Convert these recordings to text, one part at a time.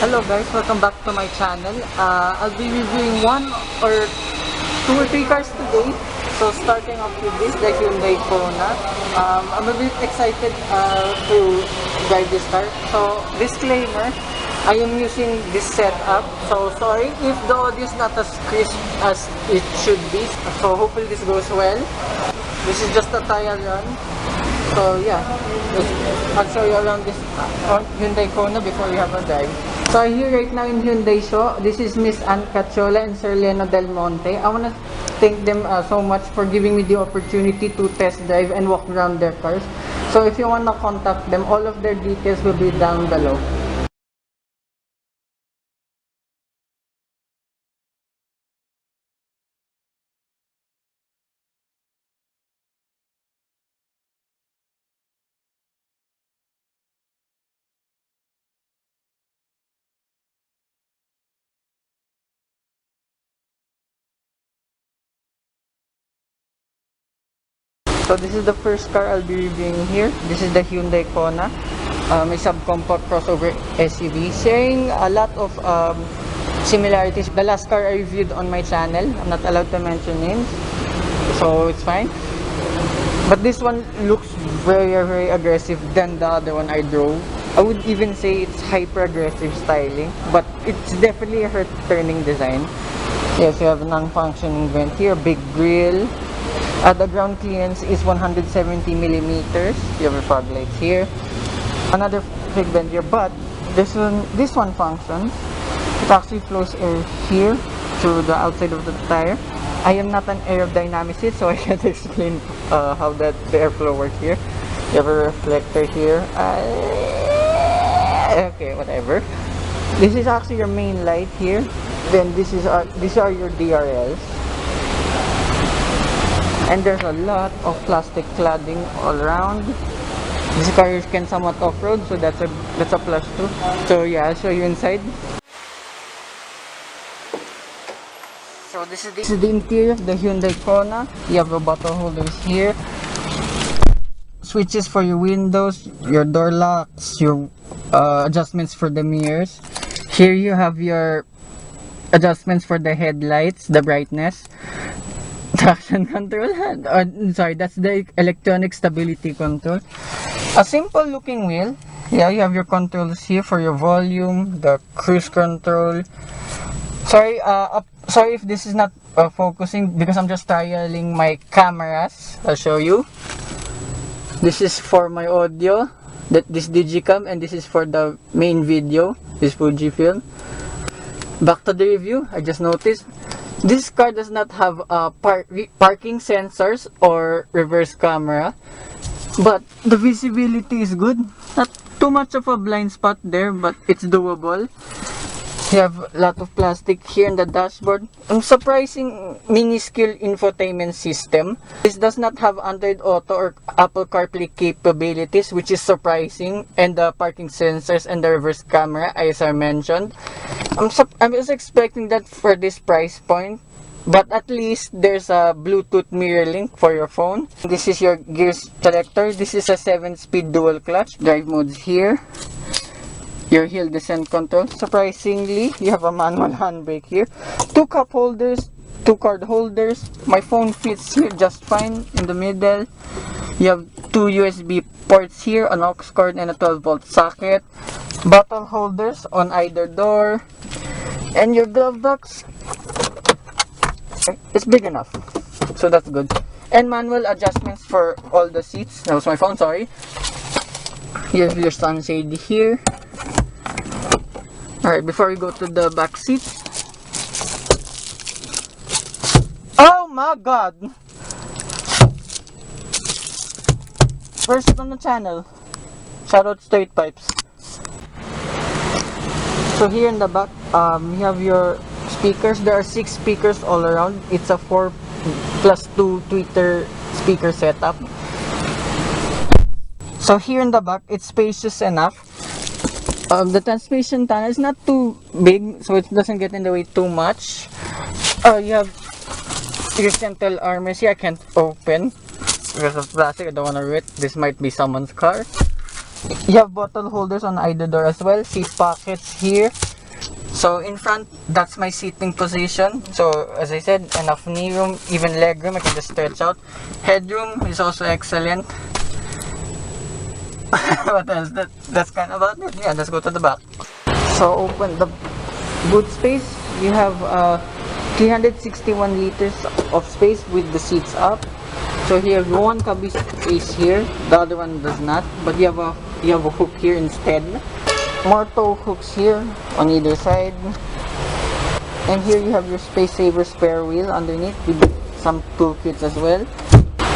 Hello guys, welcome back to my channel. I'll be reviewing one or two or three cars today. So starting off with this, the Hyundai Kona. I'm a bit excited to drive this car. So disclaimer, I am using this setup. So sorry if the audio is not as crisp as it should be. So hopefully this goes well. This is just a trial run. So yeah, I'll show you around this Hyundai Kona before we have a drive. So I'm here right now in Hyundai show. This is Miss Ann Cacciola and Sir Leno Del Monte. I want to thank them so much for giving me the opportunity to test drive and walk around their cars. So if you want to contact them, all of their details will be down below. So this is the first car I'll be reviewing here. This is the Hyundai Kona, a subcompact crossover SUV, sharing a lot of similarities. The last car I reviewed on my channel, I'm not allowed to mention names, so it's fine. But this one looks very aggressive than the other one I drove. I would even say it's hyper aggressive styling, but it's definitely a turning design. Yes, you have a non-functioning vent here, big grille. The ground clearance is 170 millimeters. You have your fog lights here. Another big vent here, but this one functions. It actually flows air here through the outside of the tire. I am not an aerodynamicist, so I can't explain how the airflow works here. You have a reflector here. Okay, whatever. This is actually your main light here. Then these are your DRLs. And there's a lot of plastic cladding all around. This car can somewhat off-road, so that's a plus too. So yeah, I'll show you inside. So this is the interior of the Hyundai Kona. You have the bottle holders here, switches for your windows, your door locks, your adjustments for the mirrors. Here you have your adjustments for the headlights, the brightness. Traction control, sorry, that's the electronic stability control. A simple looking wheel. Yeah, you have your controls here for your volume, the cruise control. Sorry if this is not focusing because I'm just trialing my cameras. I'll show you. This is for my audio, this Digicam, and this is for the main video, this Fujifilm. Back to the review. I just noticed this car does not have parking sensors or reverse camera, but the visibility is good. Not too much of a blind spot there, but it's doable. You have a lot of plastic here in the dashboard. Surprising minuscule infotainment system. This does not have Android Auto or Apple CarPlay capabilities, which is surprising, and the parking sensors and the reverse camera, as I mentioned. I was expecting that for this price point, but at least there's a Bluetooth mirror link for your phone. This is your gear selector. This is a 7-speed dual clutch. Drive modes here. Your hill descent control. Surprisingly, you have a manual handbrake here. 2 cup holders, 2 card holders. My phone fits here just fine in the middle. You have 2 USB ports here, an aux cord and a 12-volt socket. Bottle holders on either door. And your glove box, it's big enough, so that's good. And manual adjustments for all the seats. That was my phone, sorry. You have your sunshade here. Alright, before we go to the back seat. Oh my god! First on the channel. Shoutout Straight Pipes. So here in the back, you have your speakers. There are 6 speakers all around. It's a 4+2 tweeter speaker setup. So here in the back, it's spacious enough. The transmission tunnel is not too big, so it doesn't get in the way too much. You have your central armrest here. I can't open because of plastic. I don't want to rip. This might be someone's car. You have bottle holders on either door as well. Seat pockets here. So in front, that's my seating position. So as I said, enough knee room, even leg room, I can just stretch out. Headroom is also excellent. What else? That's kind of about it. Yeah, let's go to the back. So open the boot space. You have 361 liters of space with the seats up. So here, one cubby space here. The other one does not, but you have a hook here instead. More toe hooks here on either side. And here you have your space saver spare wheel underneath with some toolkits as well.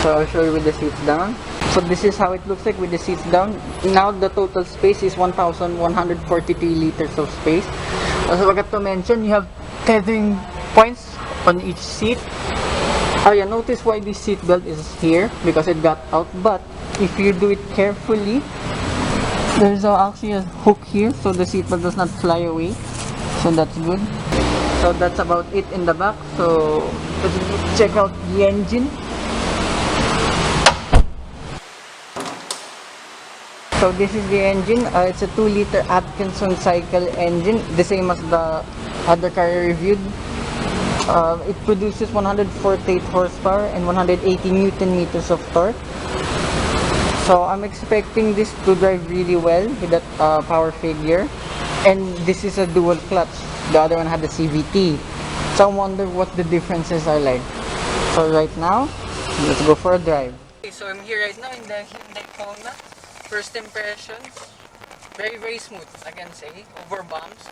So I'll show you with the seats down. So this is how it looks like with the seats down. Now the total space is 1,143 liters of space. Also, I forgot to mention, you have tethering points on each seat. Oh yeah, notice why this seat belt is here, because it got out. But if you do it carefully, there's actually a hook here, so the seatbelt does not fly away. So that's good. So that's about it in the back. So let's check out the engine. So this is the engine. It's a 2-liter Atkinson cycle engine, the same as the other car I reviewed. It produces 148 horsepower and 180 newton meters of torque. So I'm expecting this to drive really well with that power figure. And this is a dual clutch. The other one had the CVT. So I wonder what the differences are like. So right now, let's go for a drive. Okay, so I'm here right now in the Hyundai Kona. First impressions, very smooth, I can say, over bumps.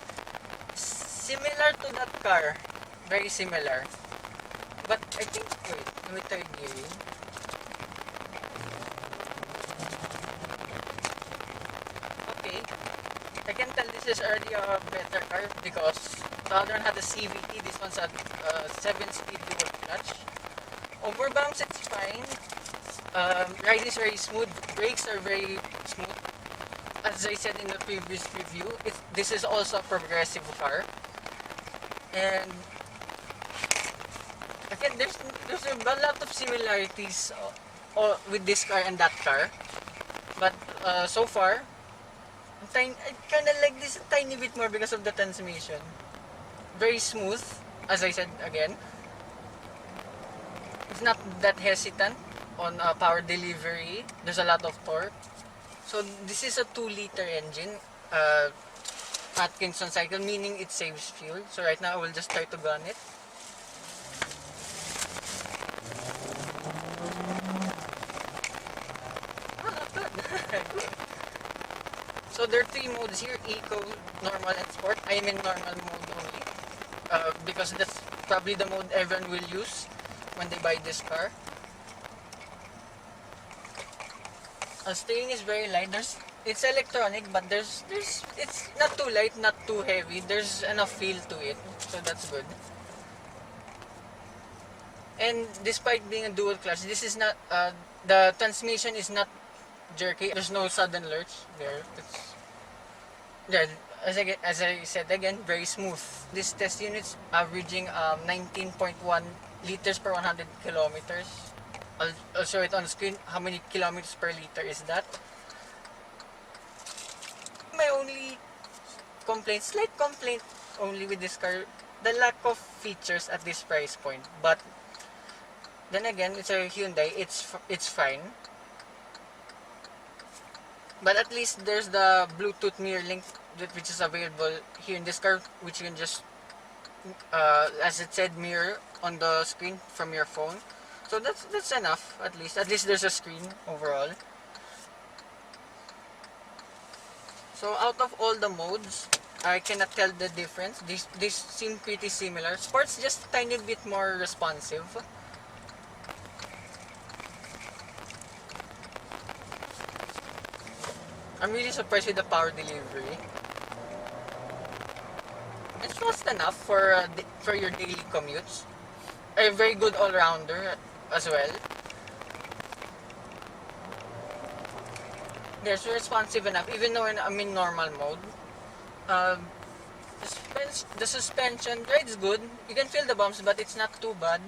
Similar to that car, very similar. But I think, wait, let me try gearing. Okay, I can tell this is already a better car because the other one had a CVT, this one's a 7-speed dual clutch. Over bumps, it's fine. Ride is very smooth, brakes are very smooth. As I said in the previous review, this is also a progressive car. And again, there's a lot of similarities with this car and that car. But so far, I kind of like this a tiny bit more because of the transmission. Very smooth, as I said again. It's not that hesitant on power delivery. There's a lot of torque. So this is a 2-liter engine, Atkinson cycle, meaning it saves fuel. So right now I will just try to gun it. So there are 3 modes here: Eco, Normal, and Sport. I am in Normal mode only, because that's probably the mode everyone will use when they buy this car. Steering is very light. It's electronic, but it's not too light, not too heavy. There's enough feel to it, so that's good. And despite being a dual clutch, this is not the transmission is not jerky. There's no sudden lurch there. As I said again, very smooth. This test unit's averaging 19.1 liters per 100 kilometers. I'll show it on the screen how many kilometers per liter is that. My only complaint, slight complaint only with this car, the lack of features at this price point. But then again, it's a Hyundai, it's fine. But at least there's the Bluetooth mirror link which is available here in this car, which you can just, as it said, mirror on the screen from your phone. So that's enough, at least. At least there's a screen overall. So out of all the modes, I cannot tell the difference. These seem pretty similar. Sport's just a tiny bit more responsive. I'm really surprised with the power delivery. It's fast enough for your daily commutes. A very good all-rounder as well. They're so responsive enough, even though I'm in normal mode. The suspension rides good. You can feel the bumps, but it's not too bad.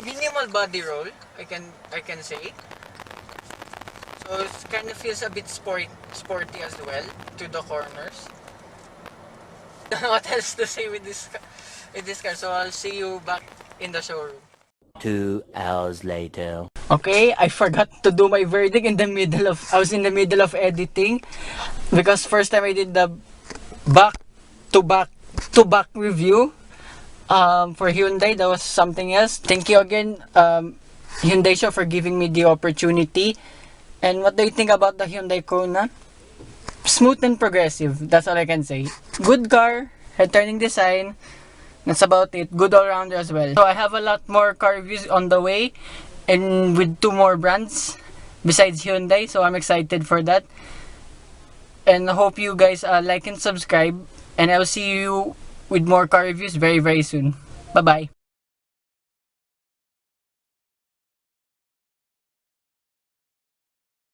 Minimal body roll, I can say. So it kind of feels a bit sporty as well to the corners. What else to say with this car? So I'll see you back in the showroom. 2 hours later. Okay, I forgot to do my verdict in the middle of, I was in the middle of editing because first time I did the back to back to back review for Hyundai. That was something else. Thank you again, Hyundai Show, for giving me the opportunity. And what do you think about the Hyundai Kona? Smooth and progressive, that's all I can say. Good car, head turning design. That's about it. Good all rounder as well. So I have a lot more car reviews on the way, and with 2 more brands besides Hyundai. So I'm excited for that. And I hope you guys like and subscribe. And I'll see you with more car reviews very, very soon. Bye bye.